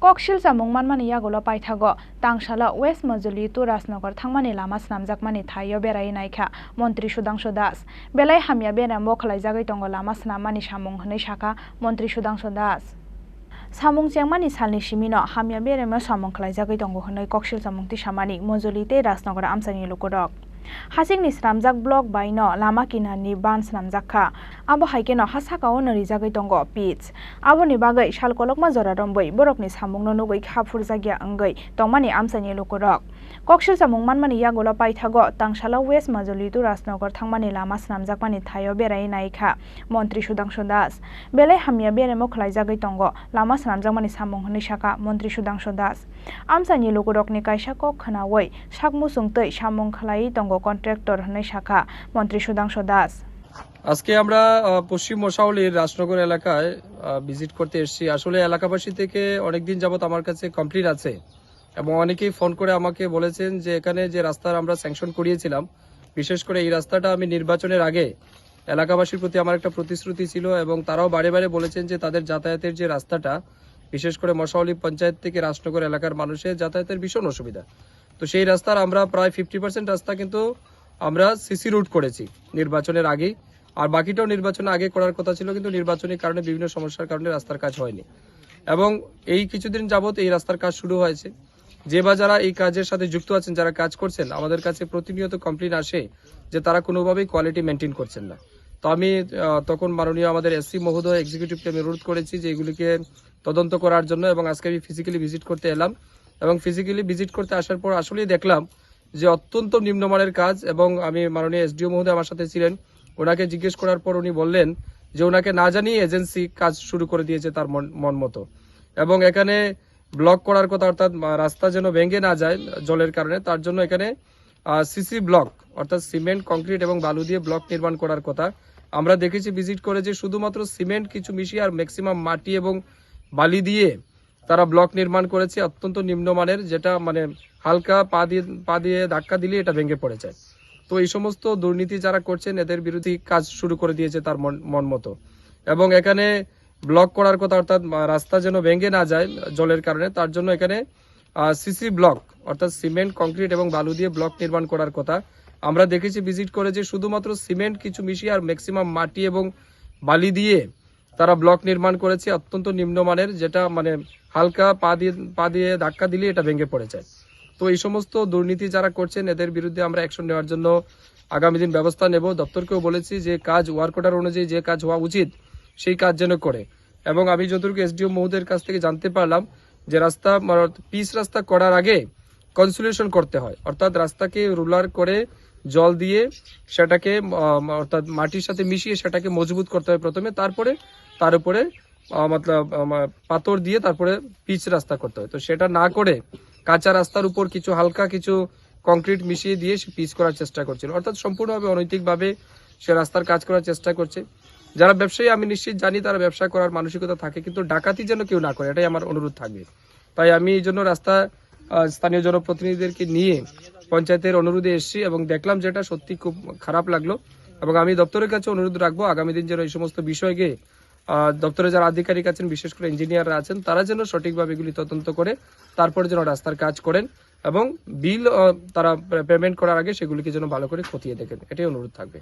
Kokshil samung manmani yagulo paithago tangshala West Majuli to Rasnagar thangmani lama snamjakmani thayo berai naikha Montri Sudangshu Das belai hamya bera mokhlai jagai tongo lama snamani samung hnai shaka Montri Sudangshu Das samung chengmani salni simino hamya bera ma samung khlai jagai tongo hnai Kokshil samung ti samani Majuli te Rasnagar amsani lukodok Hasingni sramjak blok baino lama kinani ban sramjakha abo haikeno hasakao nari jagai tongo pitch aboni bagai salkolokma jora romboi borokni samungno nugoi khapur jagya angai tongmani amsani lukorok Kokshil samung manmani yagulo paithago tangshala West Majuli to Rasnagar thangmani lama sramjakmani thayo berai naikha Montri Sudangshu Das belai hamya bere mokhlai jagai tongo lama sramjakmani samung hnai shaka Montri Sudangshu Das amsani lukorokni kaisa kok khnaoi sakmusung tei samung khlai tongo contractor হনে শাখা মন্ত্রী সুধাংশু দাস আজকে আমরা পশ্চিম মশাউলির রাজনগর এলাকায় visit করতে এসেছি আসলে এলাকাবাসী থেকে অনেকদিন যাবত আমার কাছে কমপ্লিট আছে এবং অনেকেই ফোন করে আমাকে বলেছেন যে এখানে যে রাস্তার আমরা স্যাংশন করিয়েছিলাম বিশেষ করে এই রাস্তাটা আমি নির্বাচনের আগে এলাকাবাসীর প্রতি আমার একটা প্রতিশ্রুতি ছিল এবং তারাও বারে বারে বলেছেন যে তাদের যাতায়াতের যে রাস্তাটা বিশেষ করে মশাউলি পঞ্চায়েত থেকে রাজনগর এলাকার মানুষের যাতায়াতের ভীষণ অসুবিধা তো সেই রাস্তার আমরা প্রায় 50% রাস্তা কিন্তু আমরা সিসি রুট করেছি নির্বাচনের আগে আর বাকিটাও নির্বাচনের আগে করার কথা ছিল কিন্তু নির্বাচনের কারণে বিভিন্ন সমস্যার কারণে রাস্তার কাজ হয়নি এবং এই কিছুদিন যাবত এই রাস্তার কাজ শুরু হয়েছে যে বা যারা এই কাজের সাথে যুক্ত আছেন যারা কাজ করছেন আমাদের কাছে প্রতিনিয়ত কমপ্লেইন আসে যে তারা কোনোভাবেই কোয়ালিটি মেনটেন করছেন না তো আমি তখন মাননীয় আমাদের এসসি মহোদয় এক্সিকিউটিভকে আমি অনুরোধ করেছি যে এগুলিকে তদন্ত করার জন্য এবং আজকে আমি ফিজিক্যালি ভিজিট করতে এলাম এবং ফিজিক্যালি ভিজিট করতে আসার পর আসলেই দেখলাম যে অত্যন্ত নিম্নমানের কাজ এবং আমি মাননীয় এসডিও মহোদয় আমার সাথে ছিলেন ওনাকে জিজ্ঞেস করার পর উনি বললেন যে ওনাকে না জানিয়ে এজেন্সি কাজ শুরু করে দিয়েছে তার মন মতো এবং এখানে ব্লক করার কথা অর্থাৎ রাস্তা যেন ভেঙে না যায় জলের কারণে তার জন্য এখানে সিসি ব্লক অর্থাৎ সিমেন্ট কংক্রিট এবং বালু দিয়ে ব্লক নির্মাণ করার কথা আমরা দেখেছি ভিজিট করে যে শুধুমাত্র সিমেন্ট কিছু মিশিয়ে আর ম্যাক্সিমাম মাটি এবং বালি দিয়ে তারা ব্লক নির্মাণ করেছে অত্যন্ত নিম্নমানের যেটা মানে হালকা পা দিয়ে ধাক্কা দিলে এটা ভেঙে পড়ে যায় তো এই সমস্ত দুর্নীতি যারা করছেন এদের বিরুদ্ধে কাজ শুরু করে দিয়েছে তার মন মতো এবং এখানে ব্লক করার কথা অর্থাৎ রাস্তা যেন ভেঙে না যায় জলের কারণে তার জন্য এখানে সিসি ব্লক অর্থাৎ সিমেন্ট কংক্রিট এবং বালু দিয়ে ব্লক নির্মাণ করার কথা আমরা দেখেছি ভিজিট করে যে শুধুমাত্র সিমেন্ট কিছু মিশিয়ে আর ম্যাক্সিমাম মাটি এবং বালি দিয়ে তারা ব্লক নির্মাণ করেছে অত্যন্ত নিম্নমানের যেটা মানে হালকা পা দিয়ে ধাক্কা দিলে এটা ভেঙে পড়ে যায় তো এই সমস্ত দুর্নীতি যারা করছেন এদের বিরুদ্ধে আমরা অ্যাকশন নেওয়ার জন্য আগামী দিন ব্যবস্থা নেব দপ্তরকেও বলেছি যে কাজ ওয়ার্ক অর্ডার অনুযায়ী যে কাজ হওয়া উচিত সেই কাজ যেন করে এবং আমি যতটুকু এসডিও মহোদয়ের কাছ থেকে জানতে পারলাম যে রাস্তা পিচ রাস্তা করার আগে কনসুলেশন করতে হয় অর্থাৎ রাস্তাকে রুলার করে জল দিয়ে সেটাকে অর্থাৎ মাটির সাথে মিশিয়ে সেটাকে মজবুত করতে হয় প্রথমে তারপরে তার উপরে পাথর দিয়ে তারপরে পিচ রাস্তা করতে হয় তো সেটা না করে কাঁচা রাস্তার উপর কিছু হালকা কিছু কংক্রিট মিশিয়ে দিয়ে সে পিচ করার চেষ্টা করছিল অর্থাৎ সম্পূর্ণভাবে অনৈতিকভাবে সে রাস্তার কাজ করার চেষ্টা করছে যারা ব্যবসায়ী আমি নিশ্চিত জানি তারা ব্যবসা করার মানসিকতা থাকে কিন্তু ডাকাতি যেন কেউ না করে এটাই আমার অনুরোধ থাকবে তাই আমি এই জন্য রাস্তা স্থানীয় জনপ্রতিনিধিদেরকে নিয়ে পঞ্চায়েতের অনুরোধে এসেছি এবং দেখলাম যেটা সত্যি খুব খারাপ লাগলো এবং আমি দপ্তরের কাছে অনুরোধ রাখবো আগামী দিন যেন এই সমস্ত বিষয়কে দপ্তরে যারা আধিকারিক আছেন বিশেষ করে ইঞ্জিনিয়াররা আছেন তারা যেন সঠিকভাবে এগুলি তদন্ত করে তারপরে যেন রাস্তার কাজ করেন এবং বিল তারা পেমেন্ট করার আগে সেগুলিকে যেন ভালো করে খতিয়ে দেখেন এটাই অনুরোধ থাকবে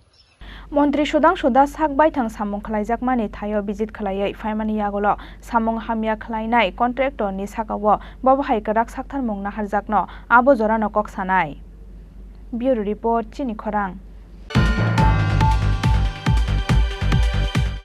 মন্ত্রী সুধাংশু দাস সাকবাই থাং সামুং খালাইজাকমানি থাयो ভিজিট খালাयै फाइमानि यागोलो सामुं हामिया खालायनाय कन्ट्रेक्टरनि साकाओ बबहाय कराक साकथारमुं नाहारजाकनो आबो जरानो ककसानाय ब्यूरो रिपोर्ट चिनि खरां।